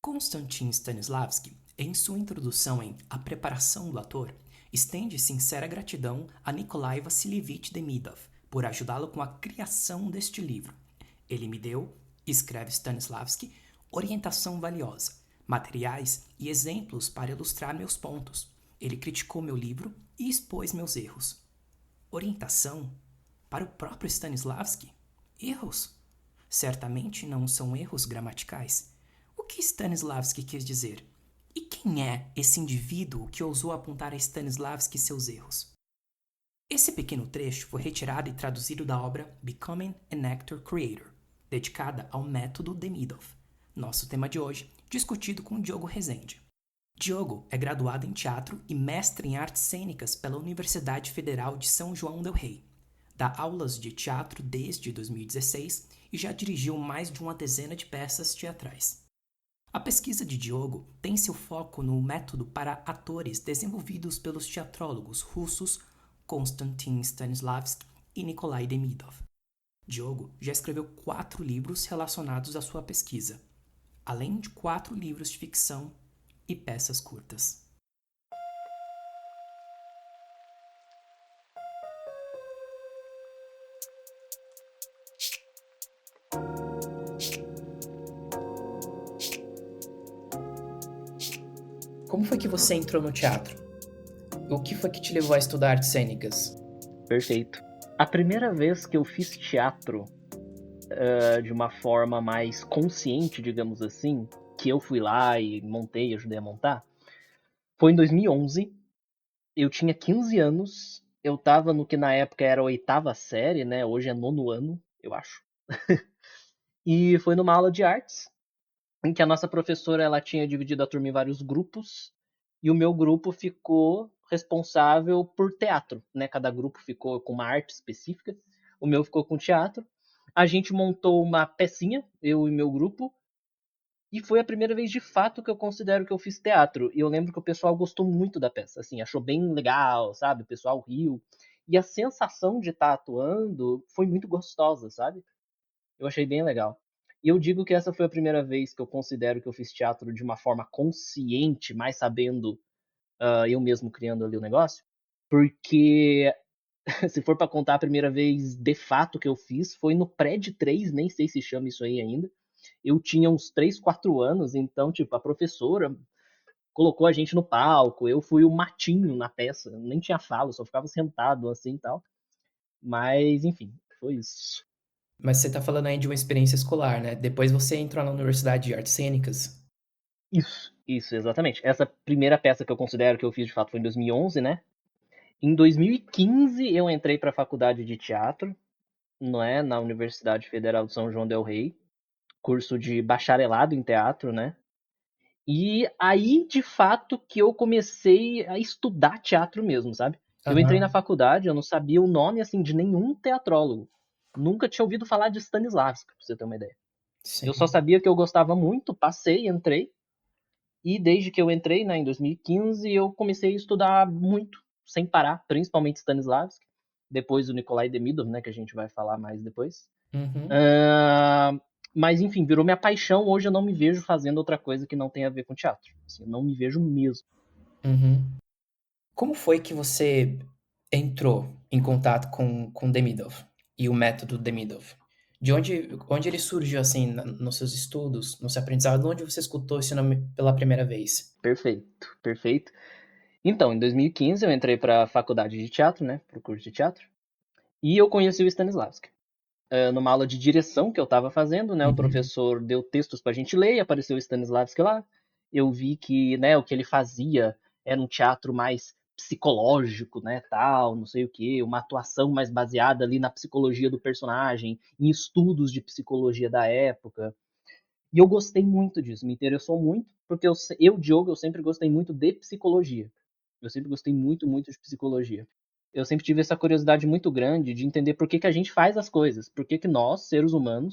Konstantin Stanislavski, em sua introdução em A Preparação do Ator, estende sincera gratidão a Nikolai Vassilievich Demidov por ajudá-lo com a criação deste livro. Ele me deu, escreve Stanislavski, orientação valiosa, materiais e exemplos para ilustrar meus pontos. Ele criticou meu livro e expôs meus erros. Orientação? Para o próprio Stanislavski? Erros? Certamente não são erros gramaticais. O que Stanislavski quis dizer? E quem é esse indivíduo que ousou apontar a Stanislavski seus erros? Esse pequeno trecho foi retirado e traduzido da obra Becoming an Actor Creator, dedicada ao método Demidov. Nosso tema de hoje, discutido com Diogo Rezende. Diogo é graduado em teatro e mestre em artes cênicas pela Universidade Federal de São João del Rei. Dá aulas de teatro desde 2016 e já dirigiu mais de uma dezena de peças teatrais. A pesquisa de Diogo tem seu foco no método para atores desenvolvidos pelos teatrólogos russos Konstantin Stanislavski e Nikolai Demidov. Diogo já escreveu 4 livros relacionados à sua pesquisa, além de 4 livros de ficção e peças curtas. Como foi que você entrou no teatro? O que foi que te levou a estudar artes cênicas? Perfeito. A primeira vez que eu fiz teatro de uma forma mais consciente, digamos assim, que eu fui lá e montei, ajudei a montar, foi em 2011. Eu tinha 15 anos, eu tava no que na época era a 8ª série, né? Hoje é 9º ano, eu acho. E foi numa aula de artes, em que a nossa professora ela tinha dividido a turma em vários grupos, e o meu grupo ficou responsável por teatro, né? Cada grupo ficou com uma arte específica, o meu ficou com teatro. A gente montou uma pecinha, eu e meu grupo, e foi a primeira vez de fato que eu considero que eu fiz teatro. E eu lembro que o pessoal gostou muito da peça, assim, achou bem legal, sabe? O pessoal riu. E a sensação de estar atuando foi muito gostosa, sabe? Eu achei bem legal. E eu digo que essa foi a primeira vez que eu considero que eu fiz teatro de uma forma consciente, mais sabendo eu mesmo criando ali o negócio. Porque se for pra contar a primeira vez de fato que eu fiz, foi no Pred 3, nem sei se chama isso aí ainda. Eu tinha uns 3, 4 anos, então, tipo, a professora colocou a gente no palco, eu fui o matinho na peça, nem tinha fala, só ficava sentado assim e tal. Mas, enfim, foi isso. Mas você está falando aí de uma experiência escolar, né? Depois você entrou na Universidade de Artes Cênicas. Isso, exatamente. Essa primeira peça que eu considero que eu fiz de fato foi em 2011, né? Em 2015 eu entrei para a faculdade de teatro, não é, na Universidade Federal de São João del Rei, curso de bacharelado em teatro, né? E aí, de fato, que eu comecei a estudar teatro mesmo, sabe? Eu entrei na Aham, faculdade, eu não sabia o nome, assim, de nenhum teatrólogo. Nunca tinha ouvido falar de Stanislavski, pra você ter uma ideia. Eu só sim. sabia que eu gostava muito, passei, entrei. E desde que eu entrei, né, em 2015, eu comecei a estudar muito, sem parar, principalmente Stanislavski. Depois o Nikolai Demidov, né, que a gente vai falar mais depois. Uhum, Uh, mas, enfim, virou minha paixão. Hoje eu não me vejo fazendo outra coisa que não tenha a ver com teatro. Assim, eu não me vejo mesmo. uhum. Como foi que você entrou em contato com Demidov e o método Demidov? De onde ele surgiu, assim, nos seus estudos, no seu aprendizado? Onde você escutou esse nome pela primeira vez? Perfeito, perfeito. Então, em 2015 eu entrei para a faculdade de teatro, né, para o curso de teatro, e eu conheci o Stanislavski. Numa aula de direção que eu estava fazendo, né, o Uhum, professor deu textos para a gente ler e apareceu o Stanislavski lá. Eu vi que, né, o que ele fazia era um teatro mais psicológico, né, tal, não sei o quê, uma atuação mais baseada ali na psicologia do personagem, em estudos de psicologia da época. E eu gostei muito disso, me interessou muito, porque Diogo, eu sempre gostei muito de psicologia. Eu sempre gostei muito, muito de psicologia. Eu sempre tive essa curiosidade muito grande de entender por que, que a gente faz as coisas, por que, que nós, seres humanos,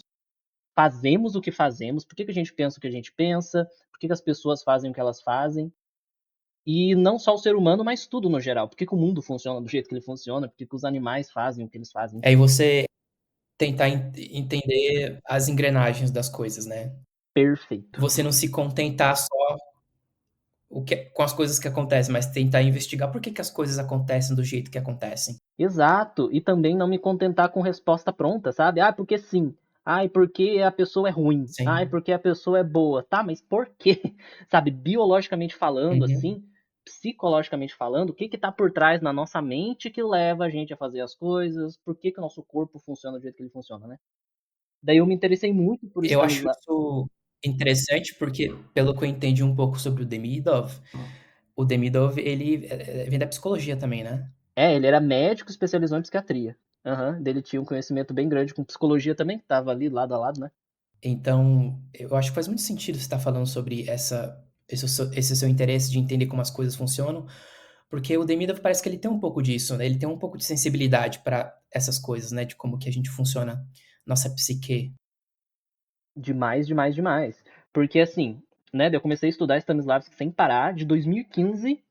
fazemos o que fazemos, por que, que a gente pensa o que a gente pensa, por que, que as pessoas fazem o que elas fazem. E não só o ser humano, mas tudo no geral. Por que, que o mundo funciona do jeito que ele funciona, por que, que os animais fazem o que eles fazem, aí enfim. você tentar entender as engrenagens das coisas, né? Perfeito. Você não se contentar só com as coisas que acontecem, mas tentar investigar por que, que as coisas acontecem do jeito que acontecem. Exato, e também não me contentar com resposta pronta, sabe? Ah, porque sim. Ai, porque a pessoa é ruim. Ai, Sim. porque a pessoa é boa. Tá, mas por quê? Sabe, biologicamente falando, Uhum. assim, psicologicamente falando, o que que tá por trás na nossa mente que leva a gente a fazer as coisas? Por que que o nosso corpo funciona do jeito que ele funciona, né? Daí eu me interessei muito por Eu acho Stanislavski. isso interessante porque, pelo que eu entendi um pouco sobre o Demidov, ele vem da psicologia também, né? É, ele era médico, especializou em psiquiatria. Aham, dele tinha um conhecimento bem grande com psicologia também, que tava ali lado a lado, né? Então, eu acho que faz muito sentido você estar falando sobre esse seu interesse de entender como as coisas funcionam, porque o Demidov parece que ele tem um pouco disso, né? Ele tem um pouco de sensibilidade para essas coisas, né? De como que a gente funciona, nossa psique. Demais, demais, demais. Porque assim, né, eu comecei a estudar Stanislavski sem parar de 2015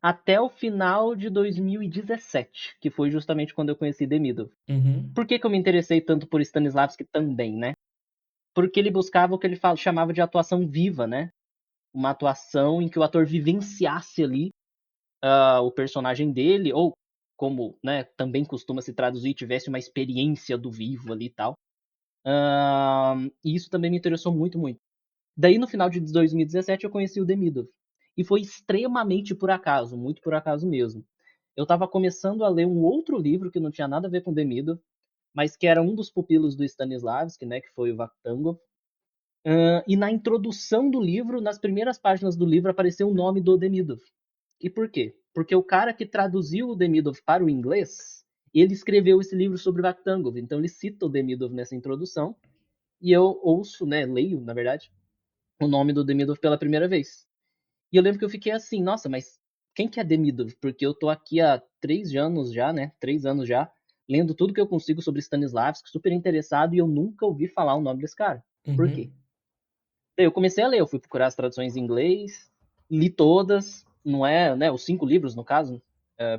até o final de 2017, que foi justamente quando eu conheci Demidov. Uhum, Por que, que eu me interessei tanto por Stanislavski também, né? Porque ele buscava o que ele chamava de atuação viva, né? Uma atuação em que o ator vivenciasse ali o personagem dele, ou como né, também costuma se traduzir, tivesse uma experiência do vivo ali e tal. E isso também me interessou muito, muito. Daí, no final de 2017, eu conheci o Demidov. E foi extremamente por acaso, muito por acaso mesmo. Eu estava começando a ler um outro livro que não tinha nada a ver com Demidov, mas que era um dos pupilos do Stanislavski, né, que foi o Vakhtangov. E na introdução do livro, nas primeiras páginas do livro, apareceu o nome do Demidov. E por quê? Porque o cara que traduziu o Demidov para o inglês, ele escreveu esse livro sobre Vakhtangov. Então ele cita o Demidov nessa introdução. E eu ouço, né, leio, na verdade, o nome do Demidov pela primeira vez. E eu lembro que eu fiquei assim, nossa, mas quem que é Demidov? Porque eu tô aqui há 3 anos já, né? 3 anos já, lendo tudo que eu consigo sobre Stanislavski, super interessado, e eu nunca ouvi falar o nome desse cara. Por quê? uhum, Daí eu comecei a ler, eu fui procurar as traduções em inglês, li todas, não é, né? Os 5 livros, no caso,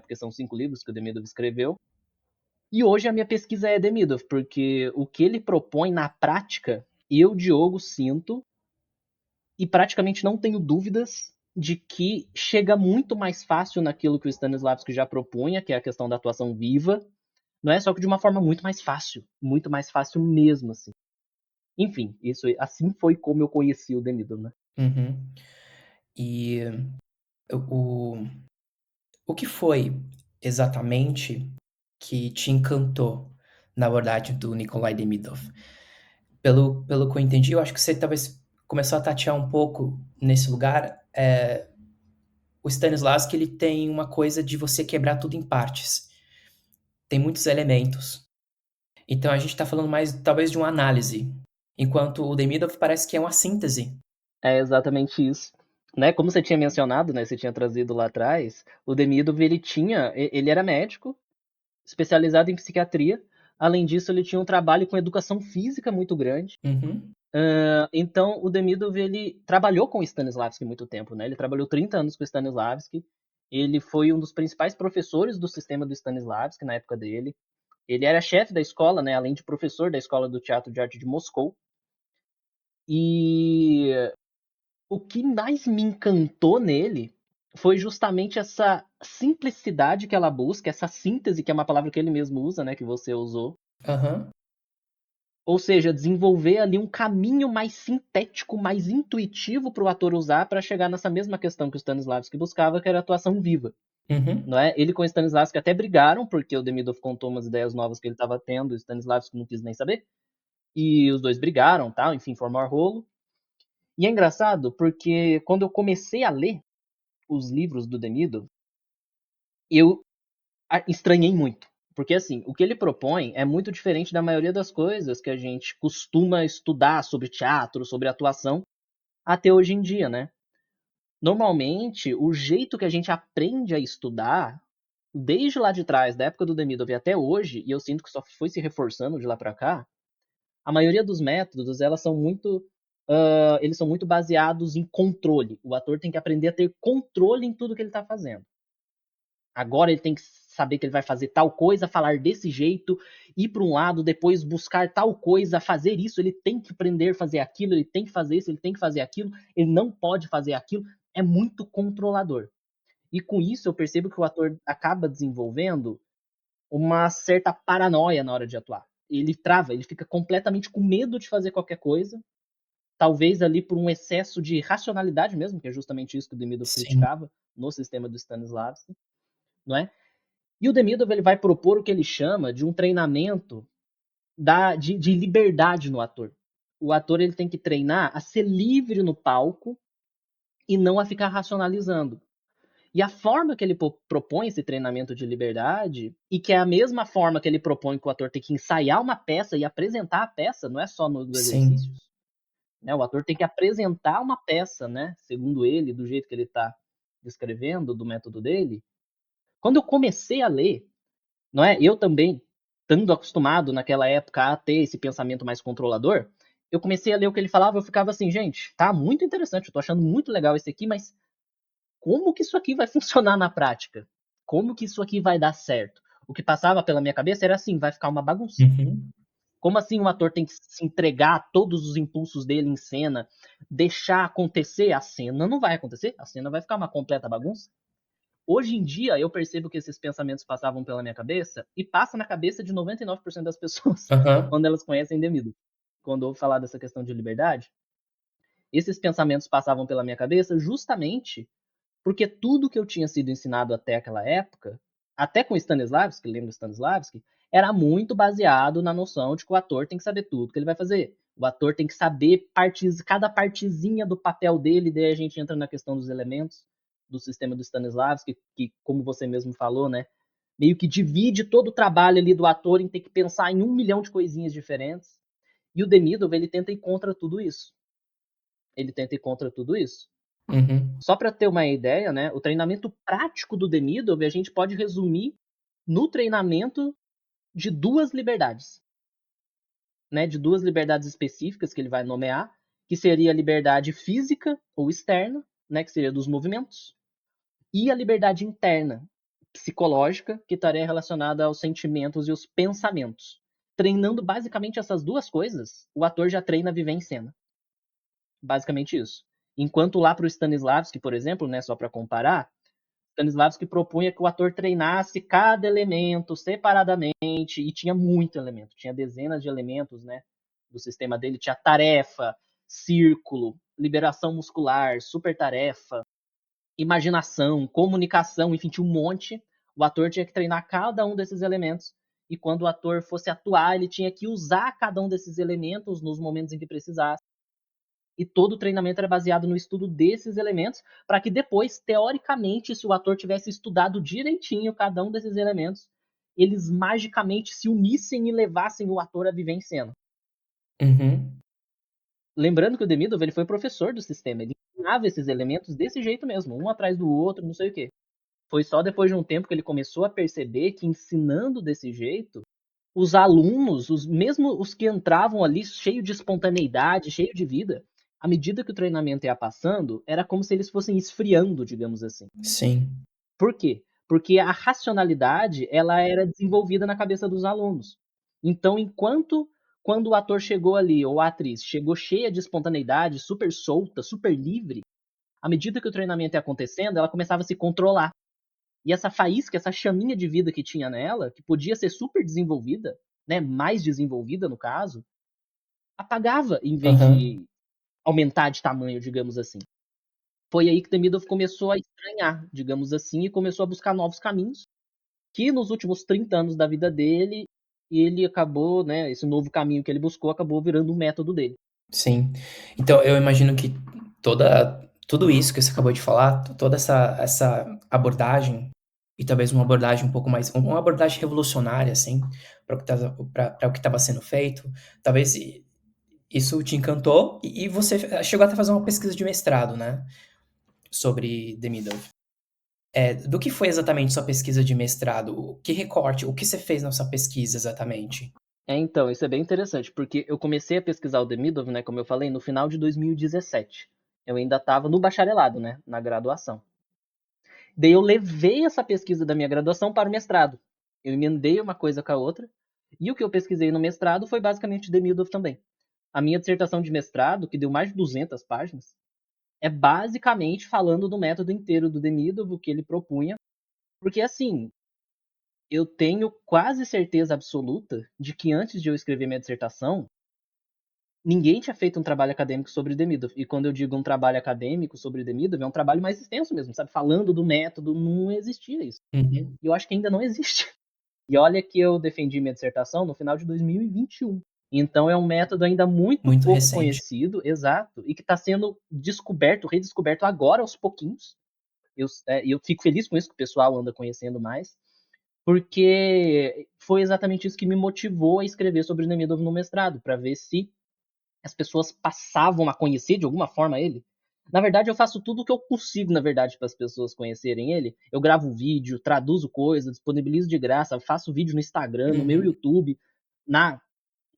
porque são 5 livros que o Demidov escreveu. E hoje a minha pesquisa é Demidov, porque o que ele propõe na prática, eu, Diogo, sinto e praticamente não tenho dúvidas de que chega muito mais fácil naquilo que o Stanislavski já propunha, que é a questão da atuação viva, não é só que de uma forma muito mais fácil mesmo, assim. Enfim, isso assim foi como eu conheci o Demidov, né? uhum. E o, o que foi exatamente que te encantou na abordagem do Nikolai Demidov? Pelo que eu entendi, eu acho que você talvez começou a tatear um pouco nesse lugar. O Stanislavski, ele tem uma coisa de você quebrar tudo em partes. Tem muitos elementos. Então a gente está falando mais talvez de uma análise, enquanto o Demidov parece que é uma síntese. É exatamente isso. Né, como você tinha mencionado, né, você tinha trazido lá atrás, o Demidov ele era médico, especializado em psiquiatria. Além disso, ele tinha um trabalho com educação física muito grande. Uhum, Então, o Demidov ele trabalhou com o Stanislavski muito tempo, né? Ele trabalhou 30 anos com o Stanislavski. Ele foi um dos principais professores do sistema do Stanislavski na época dele. Ele era chefe da escola, né? Além de professor da Escola do Teatro de Arte de Moscou. E o que mais me encantou nele foi justamente essa simplicidade que ela busca, essa síntese, que é uma palavra que ele mesmo usa, né? Que você usou. aham, Ou seja, desenvolver ali um caminho mais sintético, mais intuitivo para o ator usar para chegar nessa mesma questão que o Stanislavski buscava, que era a atuação viva. uhum, Não é? Ele com o Stanislavski até brigaram, porque o Demidov contou umas ideias novas que ele estava tendo, e o Stanislavski não quis nem saber. E os dois brigaram, tal, enfim, formaram rolo. E é engraçado porque quando eu comecei a ler os livros do Demidov, eu estranhei muito. Porque, assim, o que ele propõe é muito diferente da maioria das coisas que a gente costuma estudar sobre teatro, sobre atuação, até hoje em dia, né? Normalmente, o jeito que a gente aprende a estudar, desde lá de trás, da época do Demidov até hoje, e eu sinto que só foi se reforçando de lá para cá, a maioria dos métodos, eles são muito baseados em controle. O ator tem que aprender a ter controle em tudo que ele está fazendo. Agora ele tem que saber que ele vai fazer tal coisa, falar desse jeito, ir para um lado, depois buscar tal coisa, fazer isso, ele tem que aprender a fazer aquilo, ele tem que fazer isso, ele tem que fazer aquilo, ele não pode fazer aquilo. É muito controlador. E com isso eu percebo que o ator acaba desenvolvendo uma certa paranoia na hora de atuar. Ele trava, ele fica completamente com medo de fazer qualquer coisa, talvez ali por um excesso de racionalidade mesmo, que é justamente isso que o Demidov Sim, criticava no sistema do Stanislavski, não é? E o Demidov ele vai propor o que ele chama de um treinamento de liberdade no ator. O ator ele tem que treinar a ser livre no palco e não a ficar racionalizando. E a forma que ele propõe esse treinamento de liberdade, e que é a mesma forma que ele propõe que o ator tem que ensaiar uma peça e apresentar a peça, não é só nos sim. exercícios, né? O ator tem que apresentar uma peça, né? Segundo ele, do jeito que ele está descrevendo, do método dele. Quando eu comecei a ler, não é? Eu também, estando acostumado naquela época a ter esse pensamento mais controlador, eu comecei a ler o que ele falava, eu ficava assim, gente, tá muito interessante, eu tô achando muito legal esse aqui, mas como que isso aqui vai funcionar na prática? Como que isso aqui vai dar certo? O que passava pela minha cabeça era assim, vai ficar uma bagunça. Uhum. Como assim um ator tem que se entregar a todos os impulsos dele em cena, deixar acontecer a cena? Não vai acontecer, a cena vai ficar uma completa bagunça. Hoje em dia, eu percebo que esses pensamentos passavam pela minha cabeça e passa na cabeça de 99% das pessoas Aham. quando elas conhecem Demido. Quando eu falar dessa questão de liberdade, esses pensamentos passavam pela minha cabeça justamente porque tudo que eu tinha sido ensinado até aquela época, até com Stanislavski, lembra Stanislavski, era muito baseado na noção de que o ator tem que saber tudo que ele vai fazer. O ator tem que saber cada partezinha do papel dele, daí a gente entra na questão dos elementos do sistema do Stanislavski, que como você mesmo falou, né, meio que divide todo o trabalho ali do ator em ter que pensar em 1 milhão de coisinhas diferentes. E o Demidov, ele tenta ir contra tudo isso. Ele tenta ir contra tudo isso. Uhum. Só para ter uma ideia, né, o treinamento prático do Demidov a gente pode resumir no treinamento de duas liberdades, né, de duas liberdades específicas que ele vai nomear, que seria a liberdade física ou externa, né, que seria dos movimentos, e a liberdade interna, psicológica, que estaria relacionada aos sentimentos e os pensamentos. Treinando basicamente essas duas coisas, o ator já treina a viver em cena. Basicamente isso. Enquanto lá para o Stanislavski, por exemplo, né, só para comparar, Stanislavski propunha que o ator treinasse cada elemento separadamente, e tinha muito elemento, tinha dezenas de elementos, né, do sistema dele, tinha tarefa, círculo, liberação muscular, super tarefa, imaginação, comunicação, enfim, tinha um monte. O ator tinha que treinar cada um desses elementos, e quando o ator fosse atuar, ele tinha que usar cada um desses elementos nos momentos em que precisasse, e todo o treinamento era baseado no estudo desses elementos, para que depois, teoricamente, se o ator tivesse estudado direitinho cada um desses elementos, eles magicamente se unissem e levassem o ator a viver em cena. Uhum. Lembrando que o Demidov ele foi professor do sistema, ele ensinava esses elementos desse jeito mesmo, um atrás do outro, não sei o quê. Foi só depois de um tempo que ele começou a perceber que ensinando desse jeito, os alunos, mesmo os que entravam ali cheio de espontaneidade, cheio de vida, à medida que o treinamento ia passando, era como se eles fossem esfriando, digamos assim. Sim. Por quê? Porque a racionalidade, ela era desenvolvida na cabeça dos alunos. Então, quando o ator chegou ali, ou a atriz, chegou cheia de espontaneidade, super solta, super livre, à medida que o treinamento ia acontecendo, ela começava a se controlar. E essa faísca, essa chaminha de vida que tinha nela, que podia ser super desenvolvida, né, mais desenvolvida no caso, apagava em vez Aham. de aumentar de tamanho, digamos assim. Foi aí que Demidov começou a estranhar, digamos assim, e começou a buscar novos caminhos, que nos últimos 30 anos da vida dele, ele acabou, né, esse novo caminho que ele buscou acabou virando um método dele. Sim. Então, eu imagino que tudo isso que você acabou de falar, toda essa abordagem, e talvez uma abordagem um pouco mais, uma abordagem revolucionária, assim, para o que estava sendo feito, talvez isso te encantou e você chegou até a fazer uma pesquisa de mestrado, né, sobre Demidov. Do que foi exatamente sua pesquisa de mestrado? O que recorte, o que você fez nessa pesquisa exatamente? Então, isso é bem interessante, porque eu comecei a pesquisar o Demidov, né, como eu falei, no final de 2017. Eu ainda estava no bacharelado, né, na graduação. Daí eu levei essa pesquisa da minha graduação para o mestrado. Eu emendei uma coisa com a outra. E o que eu pesquisei no mestrado foi basicamente Demidov também. A minha dissertação de mestrado, que deu mais de 200 páginas, é basicamente falando do método inteiro do Demidov, o que ele propunha. Porque, assim, eu tenho quase certeza absoluta de que antes de eu escrever minha dissertação, ninguém tinha feito um trabalho acadêmico sobre Demidov. E quando eu digo um trabalho acadêmico sobre Demidov, é um trabalho mais extenso mesmo, sabe? Falando do método, não existia isso. Uhum. E eu acho que ainda não existe. E olha que eu defendi minha dissertação no final de 2021. Então é um método ainda muito Muito pouco recente. conhecido, exato, e que está sendo descoberto, redescoberto agora aos pouquinhos. Eu fico feliz com isso, que o pessoal anda conhecendo mais, porque foi exatamente isso que me motivou a escrever sobre o Nemedov no mestrado, para ver se as pessoas passavam a conhecer de alguma forma ele. Na verdade, eu faço tudo o que eu consigo, na verdade, para as pessoas conhecerem ele. Eu gravo vídeo, traduzo coisas, disponibilizo de graça, faço vídeo no Instagram, no meu Uhum. YouTube, na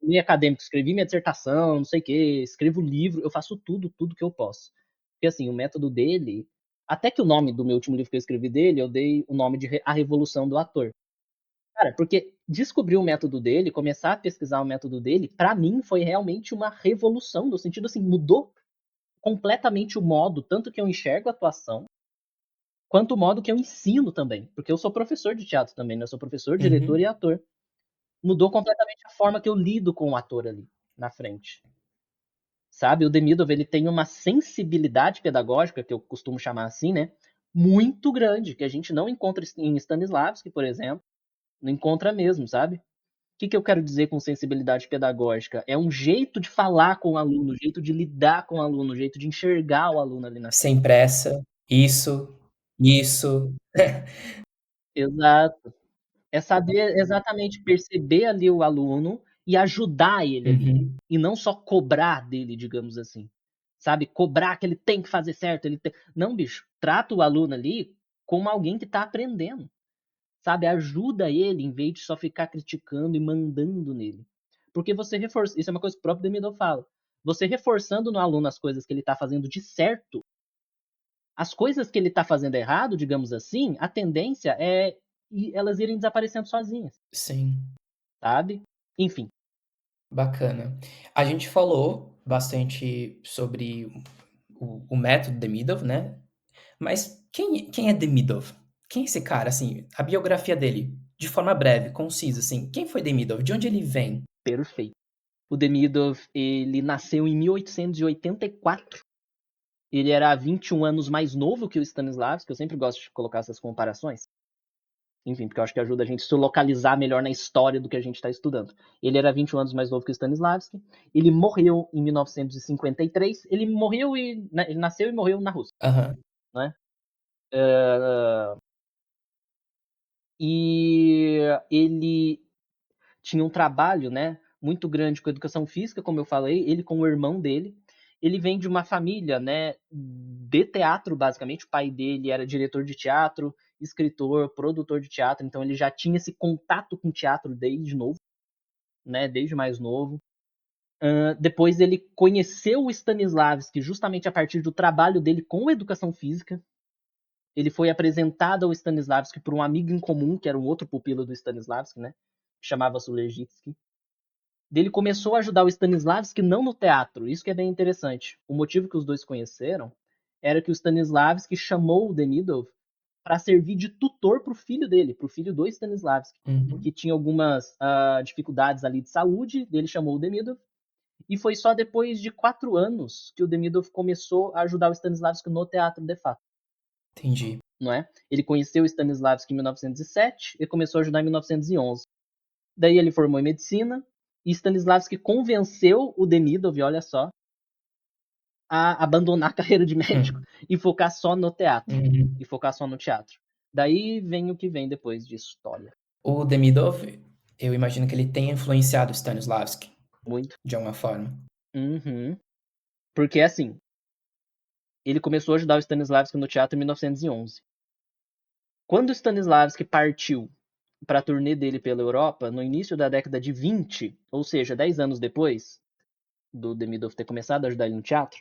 meio acadêmico, escrevi minha dissertação, não sei o quê, escrevo livro, eu faço tudo que eu posso. Porque assim, o método dele, até que o nome do meu último livro que eu escrevi dele, eu dei o nome de A Revolução do Ator. Cara, porque descobrir o método dele, começar a pesquisar o método dele, pra mim foi realmente uma revolução, no sentido assim, mudou completamente o modo, tanto que eu enxergo a atuação, quanto o modo que eu ensino também. Porque eu sou professor de teatro também, né? Eu sou professor, diretor Uhum. e ator. Mudou completamente a forma que eu lido com o ator ali, na frente. Sabe? O Demidov, ele tem uma sensibilidade pedagógica, que eu costumo chamar assim, né? Muito grande, que a gente não encontra em Stanislavski, por exemplo. Não encontra mesmo, sabe? O que eu quero dizer com sensibilidade pedagógica? É um jeito de falar com o aluno, um jeito de lidar com o aluno, um jeito de enxergar o aluno ali na frente. Sem pressa. Isso. Exato. É saber exatamente perceber ali o aluno e ajudar ele ali. Uhum. E não só cobrar dele, digamos assim. Sabe? Cobrar que ele tem que fazer certo. Não, bicho. Trata o aluno ali como alguém que está aprendendo. Sabe? Ajuda ele em vez de só ficar criticando e mandando nele. Porque você reforça. Isso é uma coisa que o próprio Demidov fala. Você reforçando no aluno as coisas que ele está fazendo de certo, as coisas que ele está fazendo errado, digamos assim, a tendência é elas irem desaparecendo sozinhas, Sim. sabe? Enfim, Bacana. A gente falou bastante sobre o método Demidov, né? Mas quem é Demidov? Quem é esse cara, assim? A biografia dele, de forma breve, concisa, assim. Quem foi Demidov? De onde ele vem? perfeito. O Demidov, ele nasceu em 1884. Ele era 21 anos mais novo que o Stanislavski. Eu sempre gosto de colocar essas comparações. Enfim, porque eu acho que ajuda a gente a se localizar melhor na história do que a gente está estudando. Ele era 21 anos mais novo que o Stanislavski. Ele morreu em 1953. Ele morreu e ele nasceu e morreu na Rússia, Aham. né? E ele tinha um trabalho, né, muito grande com educação física, como eu falei, ele com o irmão dele. Ele vem de uma família, né, de teatro, basicamente. O pai dele era diretor de teatro, escritor, produtor de teatro, então ele já tinha esse contato com teatro desde novo, né, desde mais novo. Depois ele conheceu o Stanislavski justamente a partir do trabalho dele com educação física. Ele foi apresentado ao Stanislavski por um amigo em comum, que era um outro pupilo do Stanislavski, né, que chamava-se Legitsky. Ele começou a ajudar o Stanislavski não no teatro, isso que é bem interessante. O motivo que os dois se conheceram era que o Stanislavski chamou o Demidov para servir de tutor para o filho dele, para o filho do Stanislavski, Uhum. que tinha algumas dificuldades ali de saúde. Ele chamou o Demidov e foi só depois de 4 anos que o Demidov começou a ajudar o Stanislavski no teatro de fato, Entendi. não é? Ele conheceu o Stanislavski em 1907 e começou a ajudar em 1911. Daí ele formou em medicina e Stanislavski convenceu o Demidov, olha só, a abandonar a carreira de médico Hum. e focar só no teatro. Uhum. E focar só no teatro. Daí vem o que vem depois de história. O Demidov, eu imagino que ele tenha influenciado Stanislavski, Muito. de alguma forma. Uhum. Porque assim, ele começou a ajudar o Stanislavski no teatro em 1911. Quando o Stanislavski partiu para a turnê dele pela Europa, no início da década de 20, ou seja, 10 anos depois do Demidov ter começado a ajudar ele no teatro,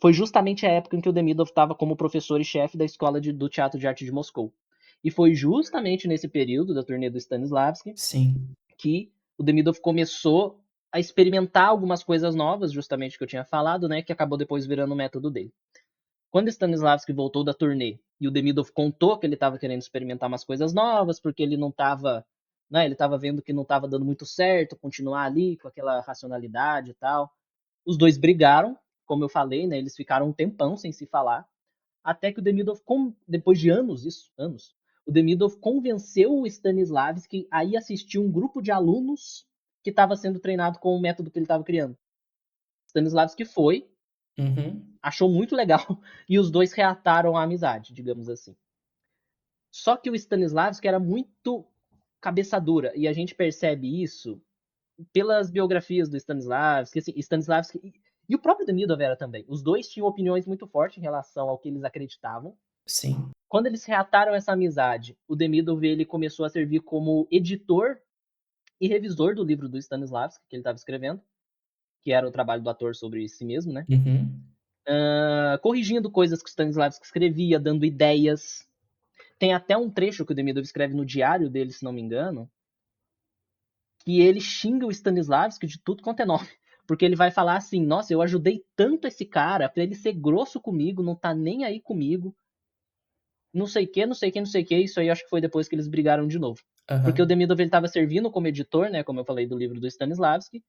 foi justamente a época em que o Demidov estava como professor e chefe da escola do Teatro de Arte de Moscou. E foi justamente nesse período da turnê do Stanislavski Sim. que o Demidov começou a experimentar algumas coisas novas, justamente que eu tinha falado, né, que acabou depois virando o método dele. Quando Stanislavski voltou da turnê e o Demidov contou que ele estava querendo experimentar umas coisas novas, porque ele não estava, né, ele estava vendo que não estava dando muito certo continuar ali com aquela racionalidade e tal. Os dois brigaram, como eu falei, né, eles ficaram um tempão sem se falar, até que o Demidov, depois de anos, o Demidov convenceu o Stanislavski a ir assistir um grupo de alunos que estava sendo treinado com o método que ele estava criando. Stanislavski foi, Uhum. achou muito legal e os dois reataram a amizade, digamos assim. Só que o Stanislavski era muito cabeça dura e a gente percebe isso pelas biografias do Stanislavski, assim, Stanislavski e o próprio Demidov era também. Os dois tinham opiniões muito fortes em relação ao que eles acreditavam. Sim. Quando eles reataram essa amizade, o Demidov ele começou a servir como editor e revisor do livro do Stanislavski que ele estava escrevendo, que era o trabalho do ator sobre si mesmo, né? Uhum. Corrigindo coisas que o Stanislavski escrevia, dando ideias. Tem até um trecho que o Demidov escreve no diário dele, se não me engano, que ele xinga o Stanislavski de tudo quanto é nome. Porque ele vai falar assim, nossa, eu ajudei tanto esse cara pra ele ser grosso comigo, não tá nem aí comigo, não sei o que, não sei o que, não sei o que. Isso aí acho que foi depois que eles brigaram de novo. Porque o Aham. Demidov ele tava servindo como editor, né, como eu falei do livro do Stanislavski,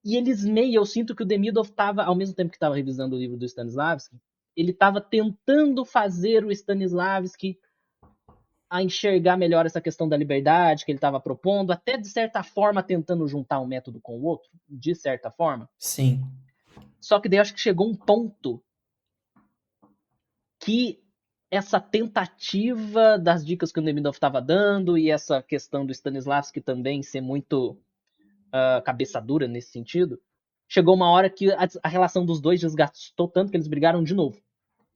e eles meio, eu sinto que o Demidov tava, ao mesmo tempo que tava revisando o livro do Stanislavski, ele tava tentando fazer o Stanislavski a enxergar melhor essa questão da liberdade que ele estava propondo, até de certa forma tentando juntar um método com o outro, de certa forma. Sim. Só que daí eu acho que chegou um ponto que essa tentativa das dicas que o Demidov estava dando e essa questão do Stanislavski também ser muito cabeça dura nesse sentido, chegou uma hora que a relação dos dois desgastou tanto que eles brigaram de novo.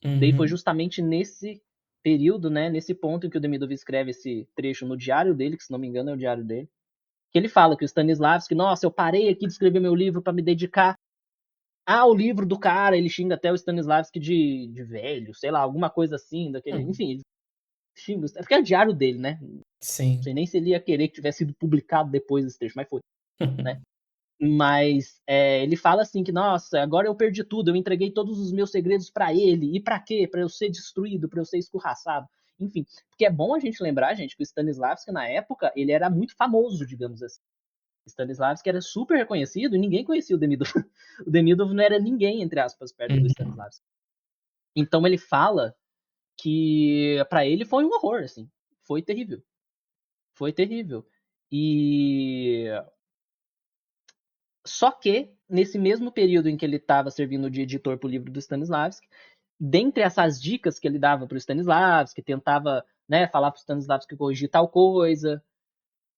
Daí foi Uhum. justamente nesse período, né, nesse ponto em que o Demidov escreve esse trecho no diário dele, que se não me engano é o diário dele, que ele fala que o Stanislavski, nossa, eu parei aqui de escrever meu livro para me dedicar ao livro do cara, ele xinga até o Stanislavski de velho, sei lá, alguma coisa assim, daquele, enfim, ele xinga, porque é o diário dele, né? Não sei Sim. nem se ele ia querer que tivesse sido publicado depois desse trecho, mas foi, né? Mas ele fala assim que, nossa, agora eu perdi tudo, eu entreguei todos os meus segredos para ele, e para quê? Para eu ser destruído, para eu ser escorraçado. Enfim, porque é bom a gente lembrar, gente, que o Stanislavski, na época, ele era muito famoso, digamos assim. Stanislavski era super reconhecido e ninguém conhecia o Demidov. O Demidov não era ninguém, entre aspas, perto do Uhum. Stanislavski. Então ele fala que para ele foi um horror, assim. Foi terrível. Foi terrível. E só que nesse mesmo período em que ele estava servindo de editor para o livro do Stanislavski, dentre essas dicas que ele dava para o Stanislavski, tentava, né, falar para o Stanislavski corrigir tal coisa,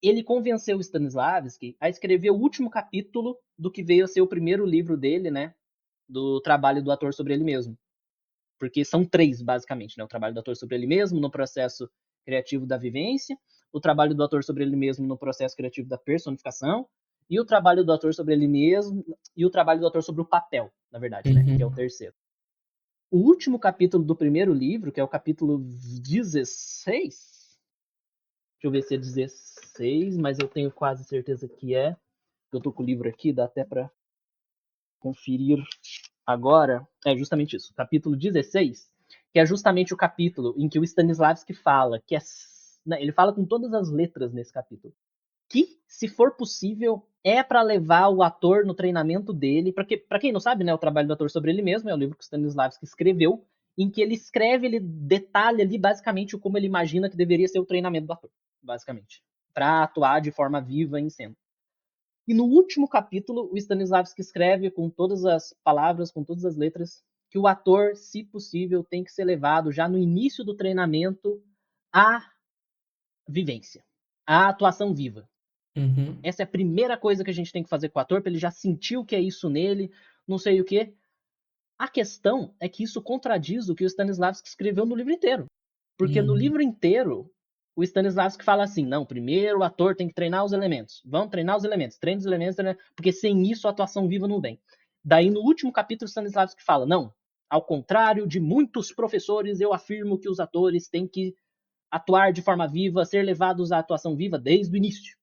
ele convenceu o Stanislavski a escrever o último capítulo do que veio a ser o primeiro livro dele, né? Do trabalho do ator sobre ele mesmo. Porque são três, basicamente, né? O trabalho do ator sobre ele mesmo no processo criativo da vivência, o trabalho do ator sobre ele mesmo no processo criativo da personificação, e o trabalho do ator sobre ele mesmo, e o trabalho do ator sobre o papel, na verdade, né? Que é o Uhum. terceiro. O último capítulo do primeiro livro, que é o capítulo 16, deixa eu ver se é 16, mas eu tenho quase certeza que é. Eu tô com o livro aqui, dá até para conferir agora. É justamente isso, capítulo 16, que é justamente o capítulo em que o Stanislavski fala, que é, né, ele fala com todas as letras nesse capítulo, que, se for possível, é para levar o ator no treinamento dele, porque, para quem não sabe, né, o trabalho do ator sobre ele mesmo é o livro que o Stanislavski escreveu, em que ele escreve, ele detalha ali basicamente como ele imagina que deveria ser o treinamento do ator, basicamente, para atuar de forma viva em cena. E no último capítulo, o Stanislavski escreve com todas as palavras, com todas as letras, que o ator, se possível, tem que ser levado já no início do treinamento à vivência, à atuação viva. Uhum. Essa é a primeira coisa que a gente tem que fazer com o ator, para ele já sentir o que é isso nele, não sei o quê. A questão é que isso contradiz o que o Stanislavski escreveu no livro inteiro. Porque no Uhum. livro inteiro, o Stanislavski fala assim: não, primeiro o ator tem que treinar os elementos. Vamos treinar os elementos, treina os elementos, porque sem isso a atuação viva não vem. Daí, no último capítulo, Stanislavski fala, não, ao contrário de muitos professores, eu afirmo que os atores têm que atuar de forma viva, ser levados à atuação viva desde o início,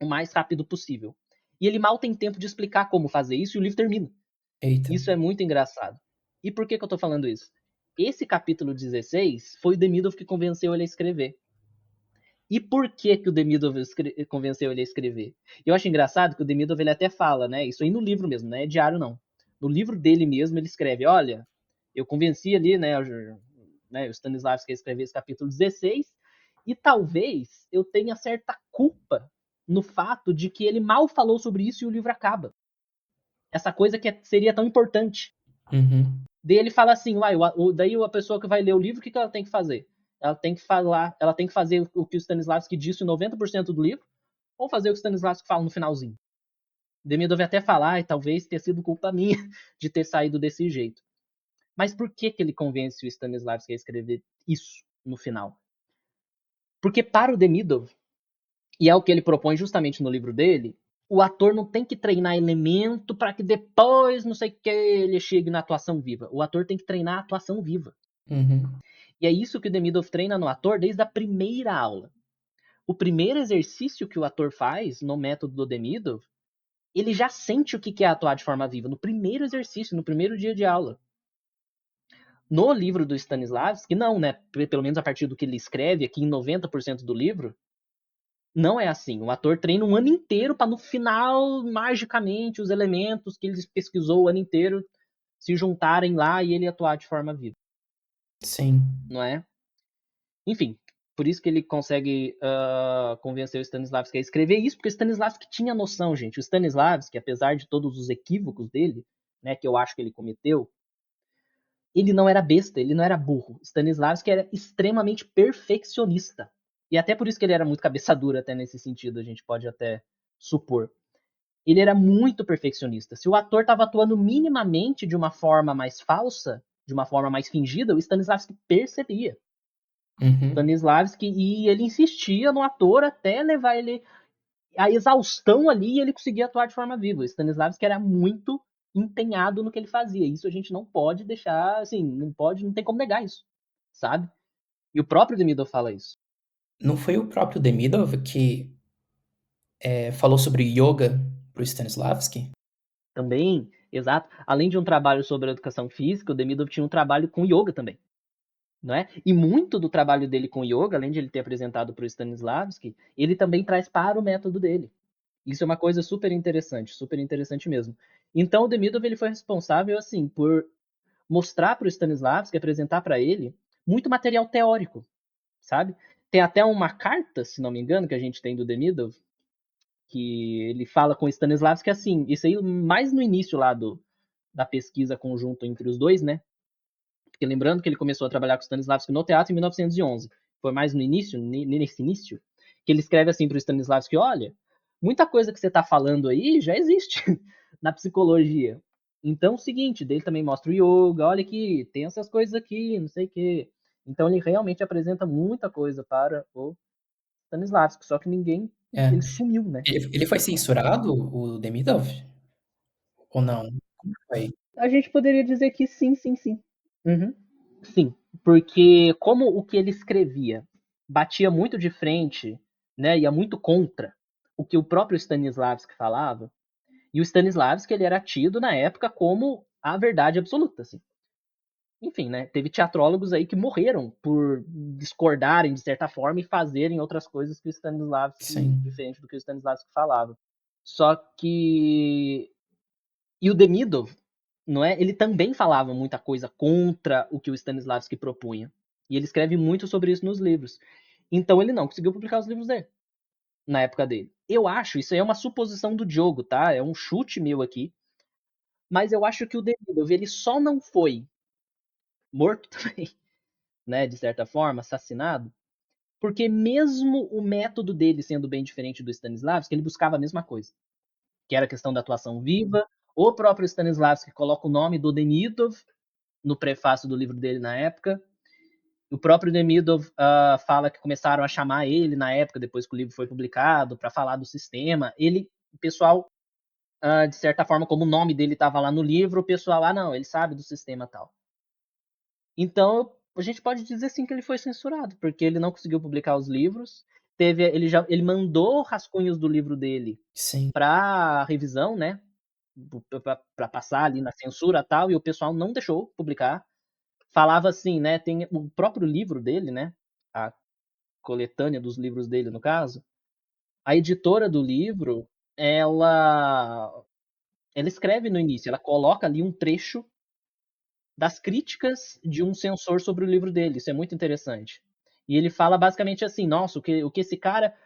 o mais rápido possível. E ele mal tem tempo de explicar como fazer isso e o livro termina. Eita. Isso é muito engraçado. E por que eu tô falando isso? Esse capítulo 16 foi o Demidov que convenceu ele a escrever. E por que o Demidov convenceu ele a escrever? Eu acho engraçado que o Demidov ele até fala, né? Isso aí no livro mesmo, não é diário não. No livro dele mesmo ele escreve, olha, eu convenci ali, né, o Stanislavski a escrever esse capítulo 16 e talvez eu tenha certa culpa no fato de que ele mal falou sobre isso e o livro acaba. Essa coisa que seria tão importante. Uhum. Daí ele fala assim, daí a pessoa que vai ler o livro, o que ela tem que fazer? Ela tem que fazer o que o Stanislavski disse em 90% do livro, ou fazer o que o Stanislavski fala no finalzinho. Demidov até falar, e talvez tenha sido culpa minha de ter saído desse jeito. Mas por que ele convence o Stanislavski a escrever isso no final? Porque para o Demidov, e é o que ele propõe justamente no livro dele, o ator não tem que treinar elemento para que depois, não sei o que, ele chegue na atuação viva. O ator tem que treinar a atuação viva. Uhum. E é isso que o Demidov treina no ator desde a primeira aula. O primeiro exercício que o ator faz no método do Demidov, ele já sente o que é atuar de forma viva no primeiro exercício, no primeiro dia de aula. No livro do Stanislavski, não, né? Pelo menos a partir do que ele escreve aqui em 90% do livro, não é assim. O ator treina um ano inteiro para no final, magicamente, os elementos que ele pesquisou o ano inteiro se juntarem lá e ele atuar de forma viva. Sim. Não é? Enfim, por isso que ele consegue convencer o Stanislavski a escrever isso, porque o Stanislavski tinha noção, gente. O Stanislavski, apesar de todos os equívocos dele, né, que eu acho que ele cometeu, ele não era besta, ele não era burro. Stanislavski era extremamente perfeccionista. E até por isso que ele era muito cabeça dura, até nesse sentido, a gente pode até supor. Ele era muito perfeccionista. Se o ator estava atuando minimamente de uma forma mais falsa, de uma forma mais fingida, o Stanislavski percebia. Uhum. Stanislavski, e ele insistia no ator até levar ele à exaustão ali e ele conseguia atuar de forma viva. O Stanislavski era muito empenhado no que ele fazia. Isso a gente não pode deixar, assim, não tem como negar isso, sabe? E o próprio Demidov fala isso. Não foi o próprio Demidov que falou sobre yoga pro Stanislavski? Também, exato. Além de um trabalho sobre educação física, o Demidov tinha um trabalho com yoga também. Não é? E muito do trabalho dele com yoga, além de ele ter apresentado para o Stanislavski, ele também traz para o método dele. Isso é uma coisa super interessante mesmo. Então o Demidov ele foi responsável assim por mostrar para o Stanislavski, apresentar para ele muito material teórico, sabe? Tem até uma carta, se não me engano, que a gente tem do Demidov, que ele fala com o Stanislavski assim, isso aí mais no início lá da pesquisa conjunta entre os dois, né? Porque lembrando que ele começou a trabalhar com Stanislavski no teatro em 1911. Foi mais no início, nesse início, que ele escreve assim para o Stanislavski, olha, muita coisa que você está falando aí já existe na psicologia. Então, é o seguinte, dele também mostra o yoga, olha aqui, tem essas coisas aqui, não sei o quê. Então, ele realmente apresenta muita coisa para o Stanislavski, só que ninguém, É. ele sumiu, né? Ele foi censurado, o Demidov? Ou não? Como foi? A gente poderia dizer que sim, sim, sim. Uhum. Sim, porque como o que ele escrevia batia muito de frente, né, ia muito contra o que o próprio Stanislavski falava, e o Stanislavski ele era tido na época como a verdade absoluta, assim. Enfim, né, teve teatrólogos aí que morreram por discordarem de certa forma e fazerem outras coisas que o Stanislavski, Sim. diferente do que o Stanislavski falava. Só que e o Demidov, não é? Ele também falava muita coisa contra o que o Stanislavski propunha. E ele escreve muito sobre isso nos livros. Então ele não conseguiu publicar os livros dele na época dele. Eu acho, isso aí é uma suposição do Diogo, tá? É um chute meu aqui. Mas eu acho que o Demidov, ele só não foi morto também, né? De certa forma, assassinado, porque mesmo o método dele sendo bem diferente do Stanislavski, ele buscava a mesma coisa, que era a questão da atuação viva. O próprio Stanislavski coloca o nome do Demidov no prefácio do livro dele na época. O próprio Demidov fala que começaram a chamar ele na época, depois que o livro foi publicado, para falar do sistema. O pessoal de certa forma, como o nome dele estava lá no livro, o pessoal, não, ele sabe do sistema tal. Então, a gente pode dizer sim que ele foi censurado, porque ele não conseguiu publicar os livros. Ele mandou rascunhos do livro dele Sim. para revisão, né? Para passar ali na censura e tal, e o pessoal não deixou publicar. Falava assim, né? Tem o próprio livro dele, né? A coletânea dos livros dele, no caso. A editora do livro, ela, ela escreve no início, ela coloca ali um trecho das críticas de um censor sobre o livro dele. Isso é muito interessante. E ele fala basicamente assim: nossa, o que esse cara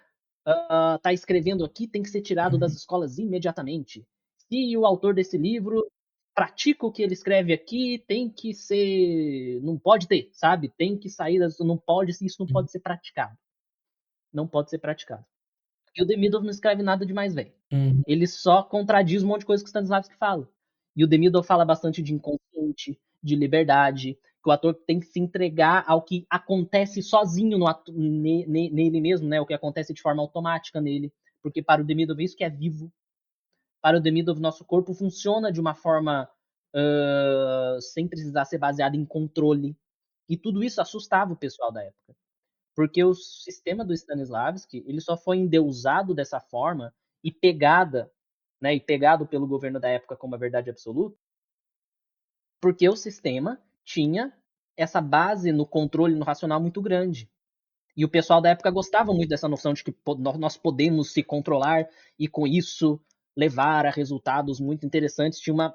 tá escrevendo aqui tem que ser tirado das Uhum. escolas imediatamente. Se o autor desse livro pratica o que ele escreve aqui, tem que ser. Não pode ter, sabe? Tem que sair das. Não pode, isso não Uhum. pode ser praticado. Não pode ser praticado. E o Demidov não escreve nada demais, velho. Uhum. Ele só contradiz um monte de coisa que o Stanislavski fala. E o Demidov fala bastante de inconsciente, de liberdade, que o ator tem que se entregar ao que acontece sozinho nele mesmo, né? O que acontece de forma automática nele. Porque para o Demidov isso que é vivo. Para o Demidov, nosso corpo funciona de uma forma sem precisar ser baseado em controle. E tudo isso assustava o pessoal da época. Porque o sistema do Stanislavski, ele só foi endeusado dessa forma e pegado pelo governo da época como a verdade absoluta, porque o sistema tinha essa base no controle, no racional muito grande. E o pessoal da época gostava muito dessa noção de que nós podemos se controlar e com isso levar a resultados muito interessantes. Tinha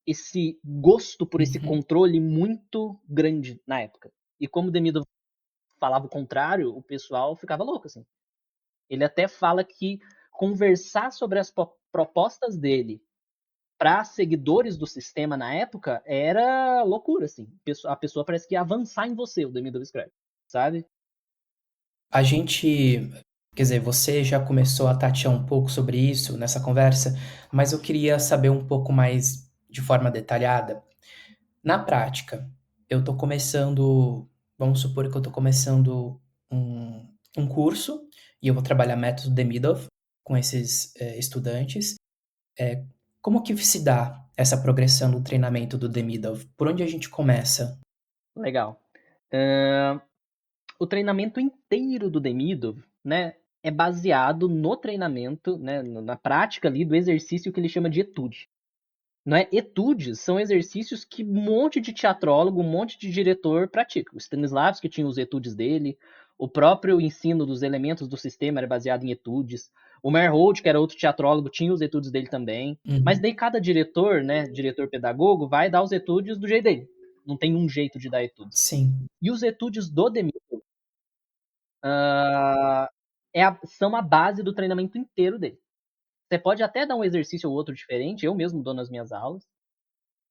esse gosto por esse Uhum. controle muito grande na época. E como Demidov falava o contrário, o pessoal ficava louco, assim. Ele até fala que conversar sobre as propostas dele para seguidores do sistema na época era loucura, assim. A pessoa parece que ia avançar em você, o Demidov escreve, sabe? A gente, quer dizer, você já começou a tatear um pouco sobre isso nessa conversa, mas eu queria saber um pouco mais de forma detalhada. Na prática, eu estou começando, vamos supor que eu estou começando um curso e eu vou trabalhar método Demidov com esses estudantes. Como que se dá essa progressão do treinamento do Demidov? Por onde a gente começa? Legal. O treinamento inteiro do Demidov, né, é baseado no treinamento, né, na prática ali do exercício que ele chama de etude. Não é? Etudes são exercícios que um monte de teatrólogo, um monte de diretor pratica. O Stanislavski tinha os etudes dele, o próprio ensino dos elementos do sistema era baseado em etudes. O Meyerhold, que era outro teatrólogo, tinha os etudes dele também. Mas Uhum. daí cada diretor, né, diretor pedagogo, vai dar os etudes do jeito dele. Não tem um jeito de dar etudes. Sim. E os etudes do Demir são a base do treinamento inteiro dele. Você pode até dar um exercício ou outro diferente, eu mesmo dou nas minhas aulas,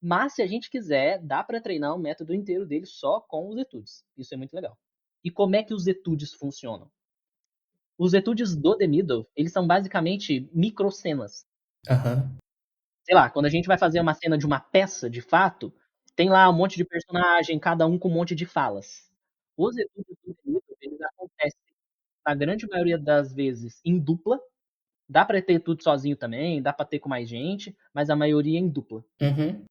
mas se a gente quiser, dá para treinar o método inteiro dele só com os etudes. Isso é muito legal. E como é que os etudes funcionam? Os etudes do The Middle, eles são basicamente microcenas. Aham. Sei lá, quando a gente vai fazer uma cena de uma peça, de fato, tem lá um monte de personagem, cada um com um monte de falas. Os etudes do The Middle, eles acontecem, na grande maioria das vezes, em dupla. Dá para ter tudo sozinho também, dá para ter com mais gente, mas a maioria é em dupla. Uhum.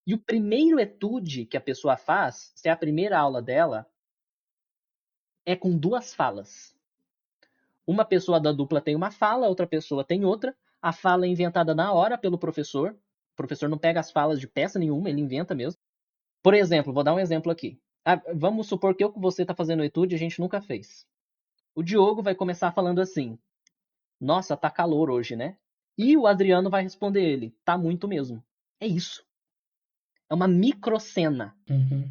E o primeiro etude que a pessoa faz, se é a primeira aula dela, é com duas falas. Uma pessoa da dupla tem uma fala, outra pessoa tem outra. A fala é inventada na hora pelo professor. O professor não pega as falas de peça nenhuma, ele inventa mesmo. Por exemplo, vou dar um exemplo aqui. Vamos supor que eu com você está fazendo o etude e a gente nunca fez. O Diogo vai começar falando assim: nossa, tá calor hoje, né? E o Adriano vai responder ele: tá muito mesmo. É isso. É uma microcena. Uhum.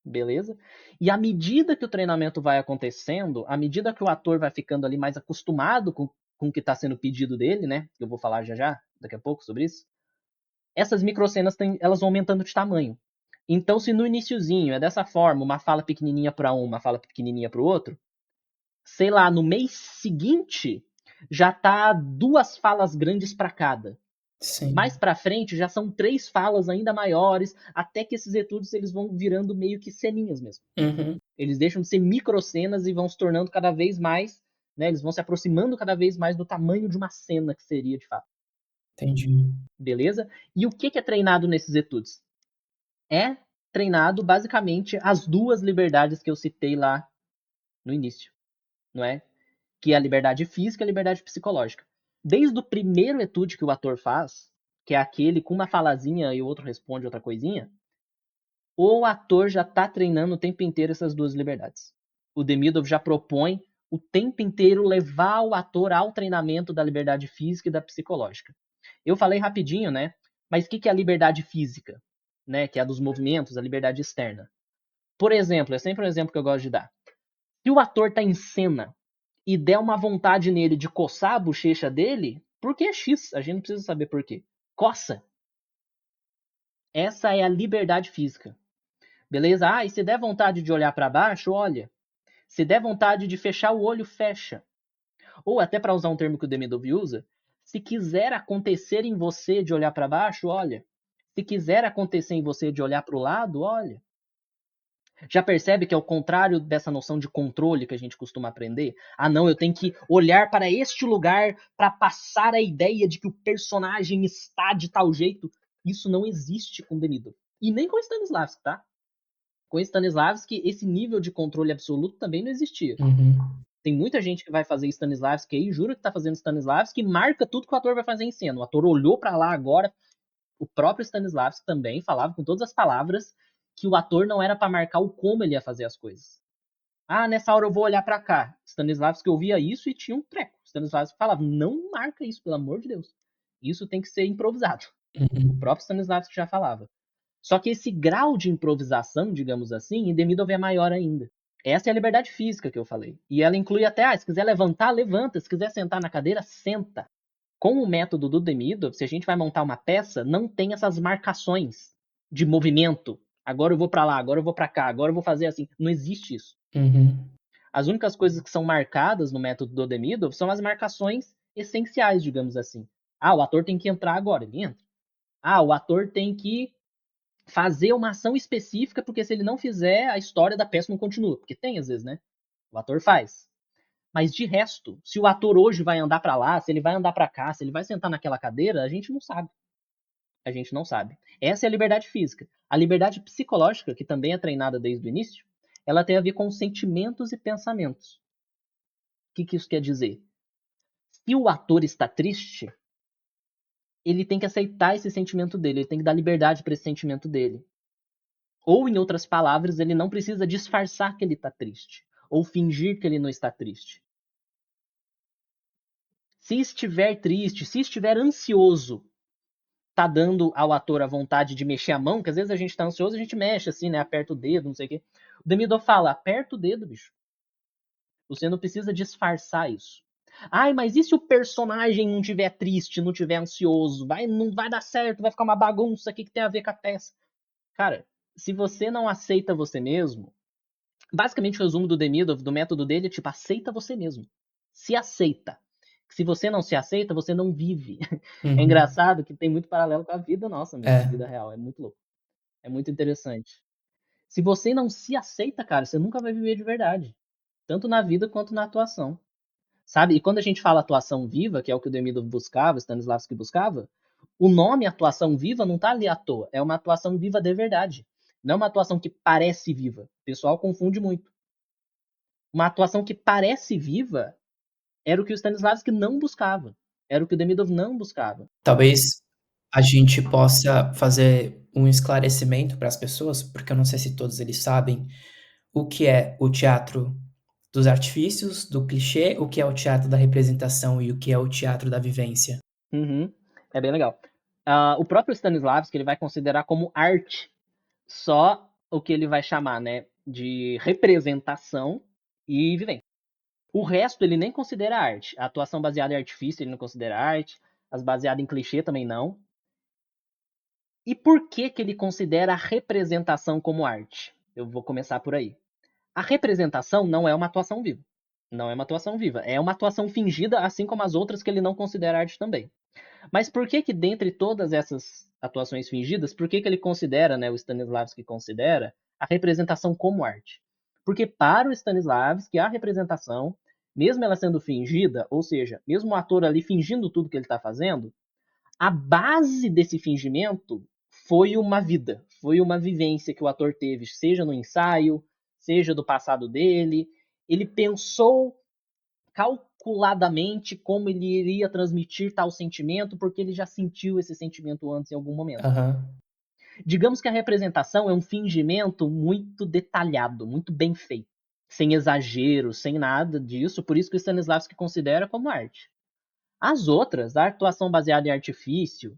Beleza? E à medida que o treinamento vai acontecendo, à medida que o ator vai ficando ali mais acostumado com o que está sendo pedido dele, né? Eu vou falar já, daqui a pouco sobre isso. Essas microcenas elas vão aumentando de tamanho. Então, se no iniciozinho é dessa forma, uma fala pequenininha para um, uma fala pequenininha para o outro, sei lá, no mês seguinte já tá duas falas grandes para cada. Mais Sim. para frente já são três falas ainda maiores, até que esses etudos eles vão virando meio que ceninhas mesmo. Uhum. Eles deixam de ser microcenas e vão se tornando cada vez mais. né? Eles vão se aproximando cada vez mais do tamanho de uma cena que seria de fato. Entendi. Beleza? E o que é treinado nesses etudes? É treinado basicamente as duas liberdades que eu citei lá no início, não é? Que é a liberdade física e a liberdade psicológica. Desde o primeiro etude que o ator faz, que é aquele com uma falazinha e o outro responde outra coisinha, o ator já está treinando o tempo inteiro essas duas liberdades. O Demidov já propõe o tempo inteiro levar o ator ao treinamento da liberdade física e da psicológica. Eu falei rapidinho, né? Mas o que é a liberdade física? Né? Que é a dos movimentos, a liberdade externa. Por exemplo, é sempre um exemplo que eu gosto de dar. Se o ator está em cena e der uma vontade nele de coçar a bochecha dele, por que é X? A gente não precisa saber por quê. Coça. Essa é a liberdade física. Beleza? Ah, e se der vontade de olhar para baixo, olha. Se der vontade de fechar o olho, fecha. Ou até para usar um termo que o Demidov usa, se quiser acontecer em você de olhar para baixo, olha. Se quiser acontecer em você de olhar para o lado, olha. Já percebe que é o contrário dessa noção de controle que a gente costuma aprender? Ah, não, eu tenho que olhar para este lugar para passar a ideia de que o personagem está de tal jeito. Isso não existe com Demidov. E nem com Stanislavski, tá? Com Stanislavski, esse nível de controle absoluto também não existia. Uhum. Tem muita gente que vai fazer Stanislavski aí, jura que tá fazendo Stanislavski e marca tudo que o ator vai fazer em cena. O ator olhou para lá agora. O próprio Stanislavski também falava com todas as palavras que o ator não era para marcar o como ele ia fazer as coisas. Ah, nessa hora eu vou olhar para cá. Stanislavski ouvia isso e tinha um treco. Stanislavski falava: não marca isso, pelo amor de Deus. Isso tem que ser improvisado. O Uhum. próprio Stanislavski já falava. Só que esse grau de improvisação, digamos assim, em Demidov é maior ainda. Essa é a liberdade física que eu falei. E ela inclui até, se quiser levantar, levanta. Se quiser sentar na cadeira, senta. Com o método do Demidov, se a gente vai montar uma peça, não tem essas marcações de movimento. Agora eu vou para lá, agora eu vou para cá, agora eu vou fazer assim. Não existe isso. Uhum. As únicas coisas que são marcadas no método do Demidov são as marcações essenciais, digamos assim. Ah, o ator tem que entrar agora, ele entra. Ah, o ator tem que fazer uma ação específica, porque se ele não fizer, a história da peça não continua. Porque tem, às vezes, né? O ator faz. Mas de resto, se o ator hoje vai andar para lá, se ele vai andar para cá, se ele vai sentar naquela cadeira, a gente não sabe. A gente não sabe. Essa é a liberdade física. A liberdade psicológica, que também é treinada desde o início, ela tem a ver com sentimentos e pensamentos. O que isso quer dizer? Se o ator está triste, ele tem que aceitar esse sentimento dele, ele tem que dar liberdade para esse sentimento dele. Ou, em outras palavras, ele não precisa disfarçar que ele está triste, ou fingir que ele não está triste. Se estiver triste, se estiver ansioso, tá dando ao ator a vontade de mexer a mão, que às vezes a gente tá ansioso, a gente mexe assim, né? Aperta o dedo, não sei o quê. O Demidov fala, aperta o dedo, bicho. Você não precisa disfarçar isso. Ai, mas e se o personagem não tiver triste, não tiver ansioso? Não vai dar certo, vai ficar uma bagunça aqui que tem a ver com a peça. Cara, se você não aceita você mesmo, basicamente o resumo do Demidov, do método dele, é tipo, aceita você mesmo. Se aceita. Se você não se aceita, você não vive. É Uhum. engraçado que tem muito paralelo com a vida nossa mesmo, a É. vida real. É muito louco. É muito interessante. Se você não se aceita, cara, você nunca vai viver de verdade. Tanto na vida quanto na atuação. Sabe? E quando a gente fala atuação viva, que é o que o Demidov buscava, Stanislavski buscava, o nome atuação viva não tá ali à toa. É uma atuação viva de verdade. Não é uma atuação que parece viva. O pessoal confunde muito. Uma atuação que parece viva era o que o Stanislavski não buscava. Era o que o Demidov não buscava. Talvez a gente possa fazer um esclarecimento para as pessoas, porque eu não sei se todos eles sabem o que é o teatro dos artifícios, do clichê, o que é o teatro da representação e o que é o teatro da vivência. Uhum. É bem legal. O próprio Stanislavski ele vai considerar como arte só o que ele vai chamar, né, de representação e vivência. O resto ele nem considera arte. A atuação baseada em artifício ele não considera arte. As baseadas em clichê também não. E por que que ele considera a representação como arte? Eu vou começar por aí. A representação não é uma atuação viva. Não é uma atuação viva. É uma atuação fingida, assim como as outras que ele não considera arte também. Mas por que que dentre todas essas atuações fingidas, por que que ele considera, né, o Stanislavski considera a representação como arte? Porque para o Stanislavski a representação mesmo ela sendo fingida, ou seja, mesmo o ator ali fingindo tudo que ele está fazendo, a base desse fingimento foi uma vida, foi uma vivência que o ator teve, seja no ensaio, seja do passado dele. Ele pensou calculadamente como ele iria transmitir tal sentimento, porque ele já sentiu esse sentimento antes em algum momento. Aham. Digamos que a representação é um fingimento muito detalhado, muito bem feito, sem exagero, sem nada disso, por isso que o Stanislavski considera como arte. As outras, a atuação baseada em artifício,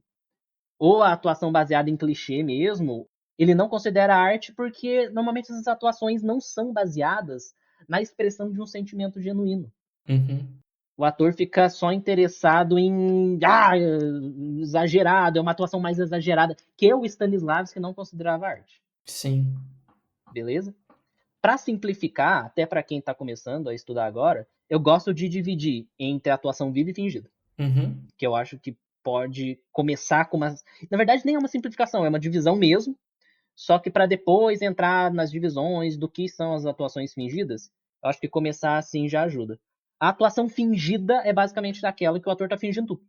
ou a atuação baseada em clichê mesmo, ele não considera arte porque normalmente essas atuações não são baseadas na expressão de um sentimento genuíno. Uhum. O ator fica só interessado em exagerado, é uma atuação mais exagerada, que o Stanislavski não considerava arte. Sim. Beleza? Para simplificar, até para quem está começando a estudar agora, eu gosto de dividir entre atuação viva e fingida, Uhum. que eu acho que pode começar com uma. Na verdade, nem é uma simplificação, é uma divisão mesmo, só que para depois entrar nas divisões do que são as atuações fingidas, eu acho que começar assim já ajuda. A atuação fingida é basicamente daquela que o ator está fingindo tudo.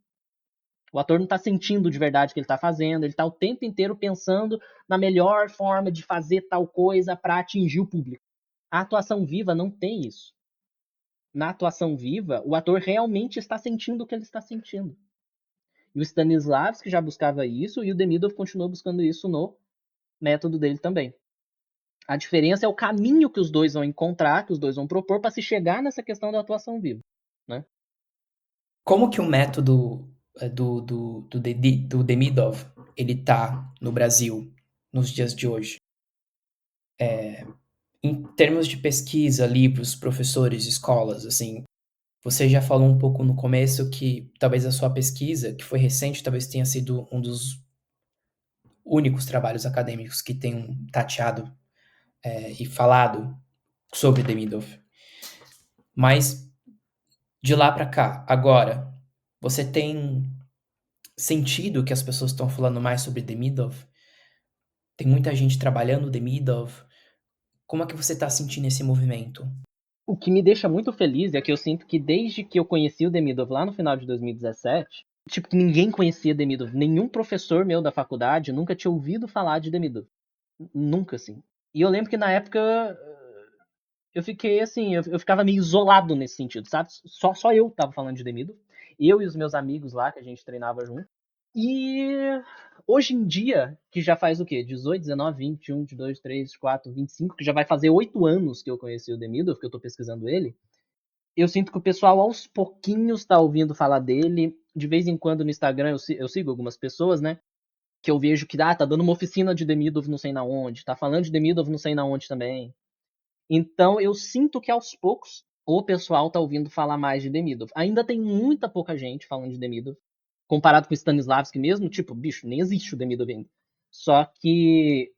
O ator não está sentindo de verdade o que ele está fazendo, ele está o tempo inteiro pensando na melhor forma de fazer tal coisa para atingir o público. A atuação viva não tem isso. Na atuação viva, o ator realmente está sentindo o que ele está sentindo. E o Stanislavski já buscava isso e o Demidov continuou buscando isso no método dele também. A diferença é o caminho que os dois vão encontrar, que os dois vão propor para se chegar nessa questão da atuação viva, né? Como que o método do Demidov ele tá no Brasil nos dias de hoje? Em termos de pesquisa, livros, professores, escolas, assim, você já falou um pouco no começo que talvez a sua pesquisa, que foi recente, talvez tenha sido um dos únicos trabalhos acadêmicos que tenham tateado e falado sobre Demidov. Mas de lá para cá, agora, você tem sentido que as pessoas estão falando mais sobre Demidov? Tem muita gente trabalhando Demidov. Como é que você está sentindo esse movimento? O que me deixa muito feliz é que eu sinto que desde que eu conheci o Demidov lá no final de 2017, tipo, que ninguém conhecia Demidov, nenhum professor meu da faculdade nunca tinha ouvido falar de Demidov. Nunca, assim. E eu lembro que na época eu fiquei assim, eu ficava meio isolado nesse sentido, sabe? Só eu tava falando de Demidov. Eu e os meus amigos lá, que a gente treinava junto. E hoje em dia, que já faz o quê? 18, 19, 21, 22, 23, 24, 25, que já vai fazer 8 anos que eu conheci o Demidov, que eu tô pesquisando ele. Eu sinto que o pessoal aos pouquinhos tá ouvindo falar dele. De vez em quando no Instagram eu sigo algumas pessoas, né? Que eu vejo que tá dando uma oficina de Demidov não sei na onde, tá falando de Demidov não sei na onde também. Então eu sinto que aos poucos o pessoal tá ouvindo falar mais de Demidov. Ainda tem muita pouca gente falando de Demidov, comparado com o Stanislavski mesmo, tipo, bicho, nem existe o Demidov ainda. Só que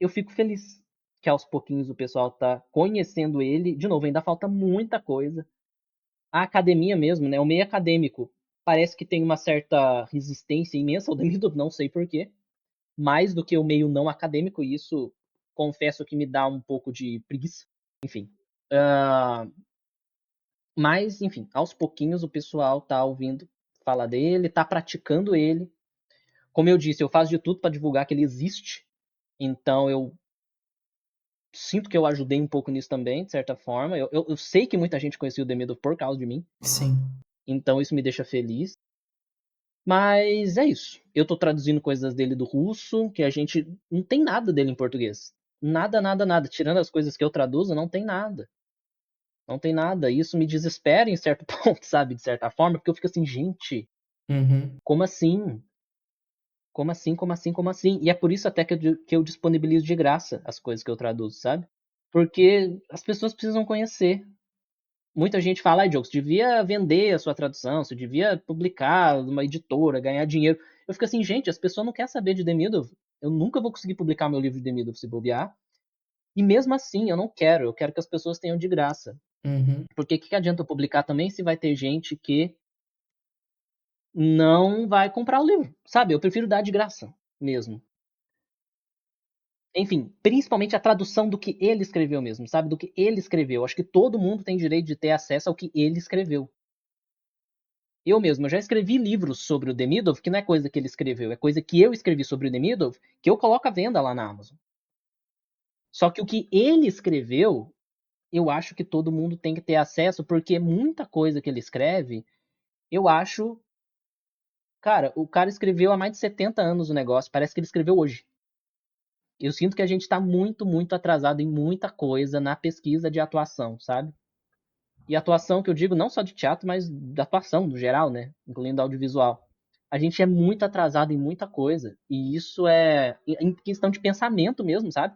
eu fico feliz que aos pouquinhos o pessoal tá conhecendo ele. De novo, ainda falta muita coisa. A academia mesmo, né, o meio acadêmico, parece que tem uma certa resistência imensa ao Demidov, não sei porquê, mais do que o meio não acadêmico, e isso confesso que me dá um pouco de preguiça. Enfim. Uh, mas, enfim, aos pouquinhos o pessoal tá ouvindo falar dele, tá praticando ele. Como eu disse, eu faço de tudo para divulgar que ele existe. Então eu sinto que eu ajudei um pouco nisso também, de certa forma. Eu sei que muita gente conhecia o Demidov por causa de mim. Sim. Então isso me deixa feliz. Mas é isso. Eu tô traduzindo coisas dele do russo, que a gente não tem nada dele em português. Nada, nada, nada. Tirando as coisas que eu traduzo, não tem nada. Não tem nada. E isso me desespera em certo ponto, sabe? De certa forma, porque eu fico assim, gente, Uhum. como assim? Como assim? Como assim? Como assim? E é por isso até que eu disponibilizo de graça as coisas que eu traduzo, sabe? Porque as pessoas precisam conhecer. Muita gente fala, ai, Diogo, você devia vender a sua tradução, você devia publicar numa editora, ganhar dinheiro. Eu fico assim, gente, as pessoas não querem saber de Demidov. Eu nunca vou conseguir publicar meu livro de Demidov se bobear. E mesmo assim, eu não quero. Eu quero que as pessoas tenham de graça. Uhum. Porque o que adianta eu publicar também se vai ter gente que não vai comprar o livro, sabe? Eu prefiro dar de graça mesmo. Enfim, principalmente a tradução do que ele escreveu mesmo, sabe? Do que ele escreveu. Acho que todo mundo tem direito de ter acesso ao que ele escreveu. Eu mesmo, eu já escrevi livros sobre o Demidov, que não é coisa que ele escreveu, é coisa que eu escrevi sobre o Demidov, que eu coloco à venda lá na Amazon. Só que o que ele escreveu, eu acho que todo mundo tem que ter acesso, porque muita coisa que ele escreve, eu acho. Cara, o cara escreveu há mais de 70 anos o negócio, parece que ele escreveu hoje. Eu sinto que a gente tá muito, muito atrasado em muita coisa na pesquisa de atuação, sabe? E atuação que eu digo não só de teatro, mas da atuação no geral, né? Incluindo audiovisual. A gente é muito atrasado em muita coisa. E isso é em questão de pensamento mesmo, sabe?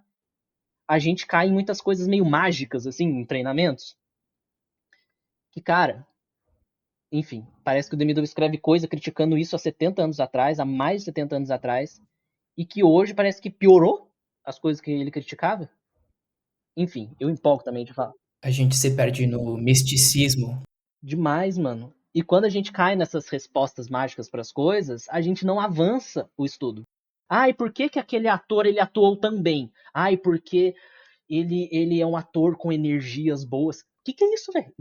A gente cai em muitas coisas meio mágicas, assim, em treinamentos. Que, cara, enfim, parece que o Demidov escreve coisa criticando isso há 70 anos atrás, há mais de 70 anos atrás, e que hoje parece que piorou as coisas que ele criticava. Enfim, eu empolgo também de falar. A gente se perde no misticismo. Demais, mano. E quando a gente cai nessas respostas mágicas para as coisas, a gente não avança o estudo. Ai, por que, que aquele ator ele atuou tão bem? Ai, porque ele é um ator com energias boas. Que é isso, velho?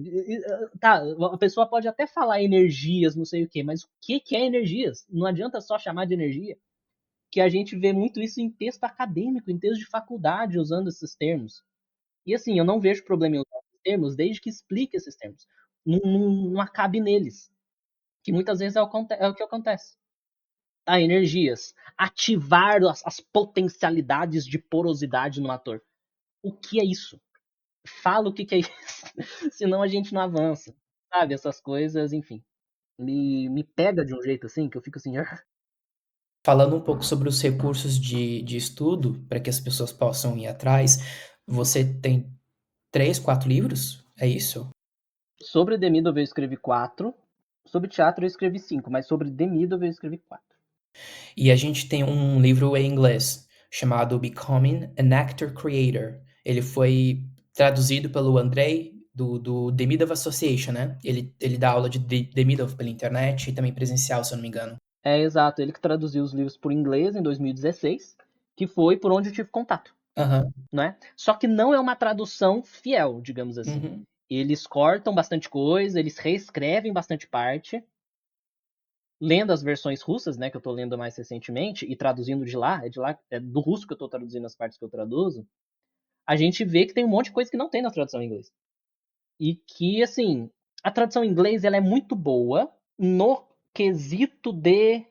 Tá, a pessoa pode até falar energias, não sei o quê, mas o que é energias? Não adianta só chamar de energia. Que a gente vê muito isso em texto acadêmico, em texto de faculdade, usando esses termos. E assim, eu não vejo problema em usar esses termos desde que explique esses termos. Não acabe neles. Que muitas vezes é o que acontece. Ah, energias. Ativar as potencialidades de porosidade no ator. O que é isso? Fala o que é isso. Senão a gente não avança. Sabe? Essas coisas, enfim. Me pega de um jeito assim que eu fico assim. Falando um pouco sobre os recursos de estudo, para que as pessoas possam ir atrás, você tem 3, 4 livros? É isso? Sobre Demidov eu escrevi 4. Sobre teatro eu escrevi 5. Mas sobre Demidov eu escrevi 4. E a gente tem um livro em inglês chamado Becoming an Actor Creator. Ele foi traduzido pelo Andrei, do Demidov Association, né? Ele dá aula de Demidov pela internet e também presencial, se eu não me engano. É exato, ele que traduziu os livros por inglês em 2016, que foi por onde eu tive contato, Aham. né? Só que não é uma tradução fiel, digamos assim. Uhum. Eles cortam bastante coisa, eles reescrevem bastante parte. Lendo as versões russas, né, que eu tô lendo mais recentemente, e traduzindo de lá, é do russo que eu tô traduzindo as partes que eu traduzo, a gente vê que tem um monte de coisa que não tem na tradução em inglês. E que, assim, a tradução em inglês ela é muito boa no quesito de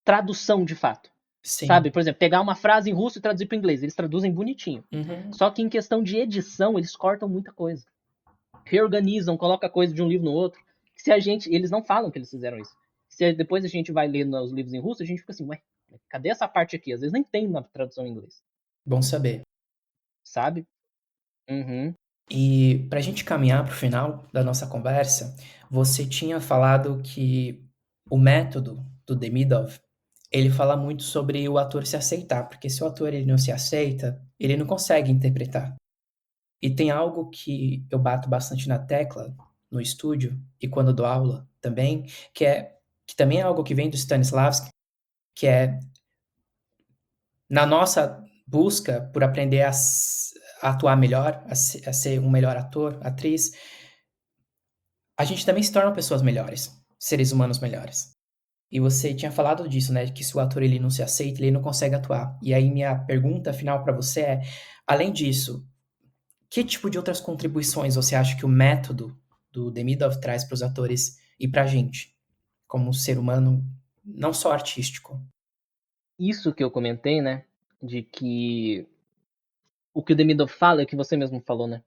tradução de fato. Sim. Sabe? Por exemplo, pegar uma frase em russo e traduzir para inglês. Eles traduzem bonitinho. Uhum. Só que em questão de edição, eles cortam muita coisa. Reorganizam, coloca coisa de um livro no outro. Se a gente. Eles não falam que eles fizeram isso. Se depois a gente vai ler os livros em russo, a gente fica assim, ué, cadê essa parte aqui? Às vezes nem tem na tradução em inglês. Bom saber. Sabe? Uhum. E para a gente caminhar para o final da nossa conversa, você tinha falado que o método do Demidov, ele fala muito sobre o ator se aceitar, porque se o ator ele não se aceita, ele não consegue interpretar. E tem algo que eu bato bastante na tecla no estúdio e quando dou aula também, que também é algo que vem do Stanislavski, que é na nossa busca por aprender a atuar melhor, a ser um melhor ator, atriz, a gente também se torna pessoas melhores, seres humanos melhores. E você tinha falado disso, né? Que se o ator ele não se aceita, ele não consegue atuar. E aí minha pergunta final para você é, além disso, que tipo de outras contribuições você acha que o método do Demidov traz para os atores e para a gente, como um ser humano, não só artístico? Isso que eu comentei, né? De que o que o Demidov fala é o que você mesmo falou, né?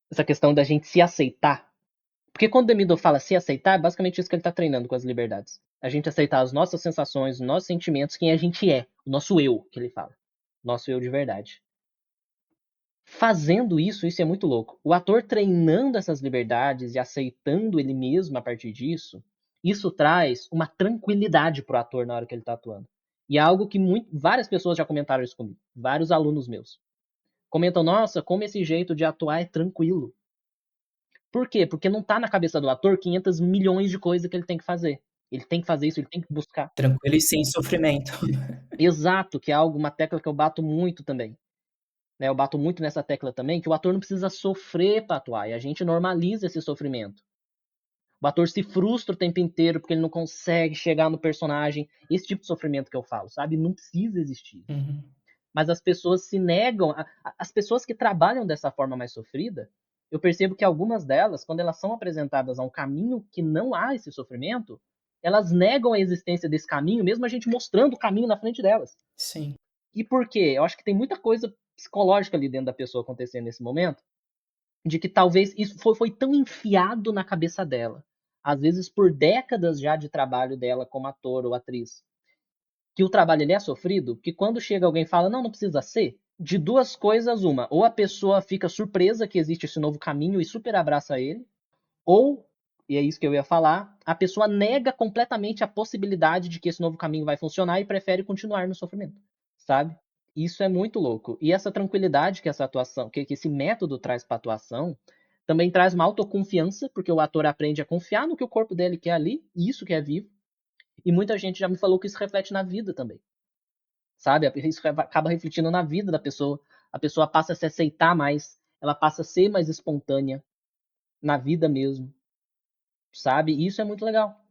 Essa questão da gente se aceitar. Porque quando o Demidov fala se aceitar, é basicamente isso que ele está treinando com as liberdades. A gente aceitar as nossas sensações, os nossos sentimentos, quem a gente é. O nosso eu, que ele fala. Nosso eu de verdade. Fazendo isso é muito louco. O ator treinando essas liberdades e aceitando ele mesmo a partir disso, isso traz uma tranquilidade pro ator na hora que ele tá atuando. E é algo que várias pessoas já comentaram isso comigo. Vários alunos meus. Comentam, nossa, como esse jeito de atuar é tranquilo. Por quê? Porque não tá na cabeça do ator 500 milhões de coisas que ele tem que fazer. Ele tem que fazer isso, ele tem que buscar. Tranquilo e sem sofrimento. Exato, que é uma tecla que eu bato muito também, né, eu bato muito nessa tecla também, que o ator não precisa sofrer pra atuar, e a gente normaliza esse sofrimento. O ator se frustra o tempo inteiro porque ele não consegue chegar no personagem, esse tipo de sofrimento que eu falo, sabe, não precisa existir. Uhum. Mas as pessoas se negam, as pessoas que trabalham dessa forma mais sofrida, eu percebo que algumas delas, quando elas são apresentadas a um caminho que não há esse sofrimento, elas negam a existência desse caminho, mesmo a gente mostrando o caminho na frente delas. Sim. E por quê? Eu acho que tem muita coisa psicológica ali dentro da pessoa acontecendo nesse momento, de que talvez isso foi tão enfiado na cabeça dela, às vezes por décadas já de trabalho dela como ator ou atriz, que o trabalho ele é sofrido, que quando chega alguém e fala, não, não precisa ser, de duas coisas, uma, ou a pessoa fica surpresa que existe esse novo caminho e super abraça ele, ou, e é isso que eu ia falar, a pessoa nega completamente a possibilidade de que esse novo caminho vai funcionar e prefere continuar no sofrimento, sabe? Isso é muito louco. E essa tranquilidade que essa atuação, que esse método traz para atuação, também traz uma autoconfiança, porque o ator aprende a confiar no que o corpo dele quer ali, e isso que é vivo. E muita gente já me falou que isso reflete na vida também, sabe? Isso acaba refletindo na vida da pessoa. A pessoa passa a se aceitar mais, ela passa a ser mais espontânea na vida mesmo, sabe? E isso é muito legal.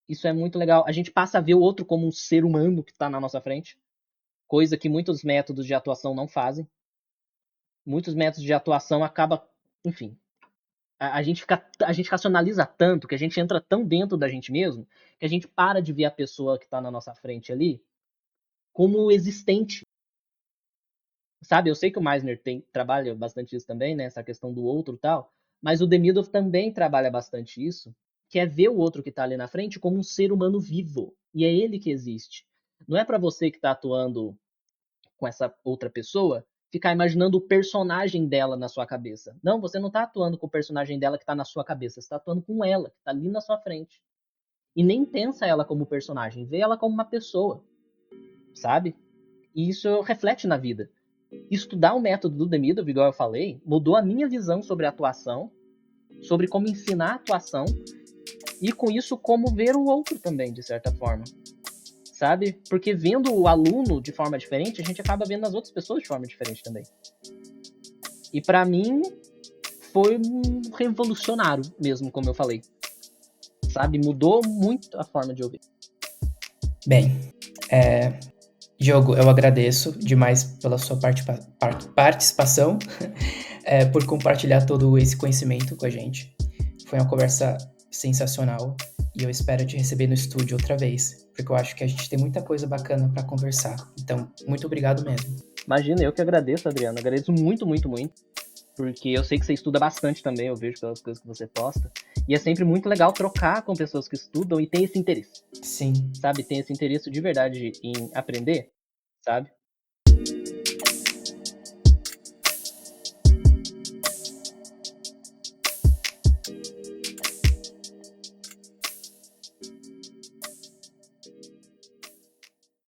Isso é muito legal. A gente passa a ver o outro como um ser humano que está na nossa frente, coisa que muitos métodos de atuação não fazem. Muitos métodos de atuação acaba, enfim, a gente racionaliza tanto, que a gente entra tão dentro da gente mesmo, que a gente para de ver a pessoa que está na nossa frente ali como existente. Sabe, eu sei que o Meisner trabalha bastante isso também, né? Essa questão do outro e tal. Mas o Demidov também trabalha bastante isso, que é ver o outro que está ali na frente como um ser humano vivo. E é ele que existe. Não é para você que está atuando com essa outra pessoa ficar imaginando o personagem dela na sua cabeça. Não, você não está atuando com o personagem dela que está na sua cabeça. Você está atuando com ela, que está ali na sua frente. E nem pensa ela como personagem, vê ela como uma pessoa, sabe? E isso reflete na vida. Estudar o método do Demidov, igual eu falei, mudou a minha visão sobre a atuação, sobre como ensinar a atuação e com isso como ver o outro também, de certa forma. Sabe? Porque vendo o aluno de forma diferente, a gente acaba vendo as outras pessoas de forma diferente também. E para mim foi um revolucionário mesmo, como eu falei. Sabe? Mudou muito a forma de ouvir. Bem, Diogo, eu agradeço demais pela sua participação, por compartilhar todo esse conhecimento com a gente. Foi uma conversa sensacional e eu espero te receber no estúdio outra vez, porque eu acho que a gente tem muita coisa bacana para conversar. Então, muito obrigado mesmo. Imagina, eu que agradeço, Adriano. Agradeço muito, muito, muito. Porque eu sei que você estuda bastante também, eu vejo pelas coisas que você posta. E é sempre muito legal trocar com pessoas que estudam e tem esse interesse. Sim. Sabe? Tem esse interesse de verdade em aprender, sabe?